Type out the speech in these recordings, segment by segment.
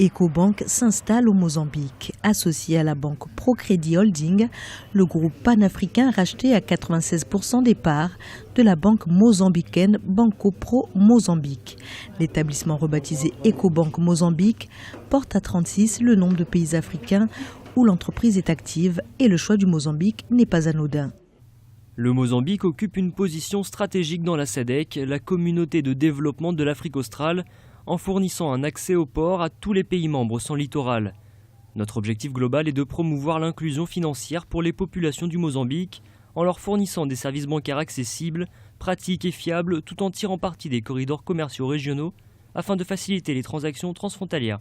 Ecobank s'installe au Mozambique. Associé à la banque Procrédit Holding, le groupe panafricain a racheté à 96% des parts de la banque mozambicaine Banco Pro Mozambique. L'établissement rebaptisé Ecobank Mozambique porte à 36 le nombre de pays africains où l'entreprise est active et le choix du Mozambique n'est pas anodin. Le Mozambique occupe une position stratégique dans la SADC, la communauté de développement de l'Afrique australe, en fournissant un accès au port à tous les pays membres sans littoral. Notre objectif global est de promouvoir l'inclusion financière pour les populations du Mozambique en leur fournissant des services bancaires accessibles, pratiques et fiables tout en tirant parti des corridors commerciaux régionaux afin de faciliter les transactions transfrontalières.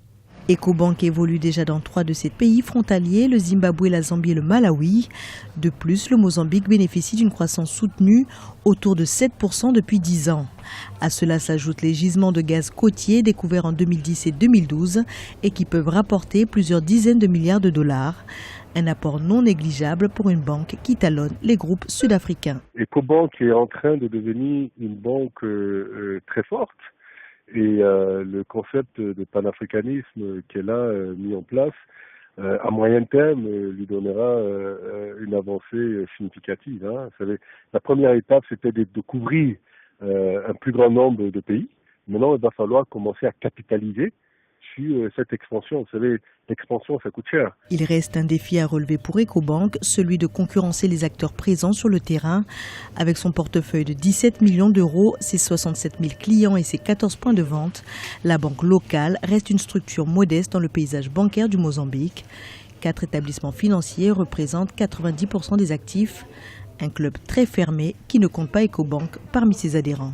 Ecobank évolue déjà dans 3 de ces pays frontaliers, le Zimbabwe, la Zambie et le Malawi. De plus, le Mozambique bénéficie d'une croissance soutenue autour de 7% depuis 10 ans. À cela s'ajoutent les gisements de gaz côtiers découverts en 2010 et 2012 et qui peuvent rapporter plusieurs dizaines de milliards de dollars. Un apport non négligeable pour une banque qui talonne les groupes sud-africains. Ecobank est en train de devenir une banque très forte. Et le concept de panafricanisme qu'elle a mis en place, à moyen terme, lui donnera une avancée significative. Vous savez, la première étape, c'était de couvrir un plus grand nombre de pays. Maintenant, il va falloir commencer à capitaliser sur cette expansion. Vous savez, l'expansion, ça coûte cher. Il reste un défi à relever pour Ecobank, celui de concurrencer les acteurs présents sur le terrain. Avec son portefeuille de 17 millions d'euros, ses 67 000 clients et ses 14 points de vente, la banque locale reste une structure modeste dans le paysage bancaire du Mozambique. 4 établissements financiers représentent 90% des actifs. Un club très fermé qui ne compte pas Ecobank parmi ses adhérents.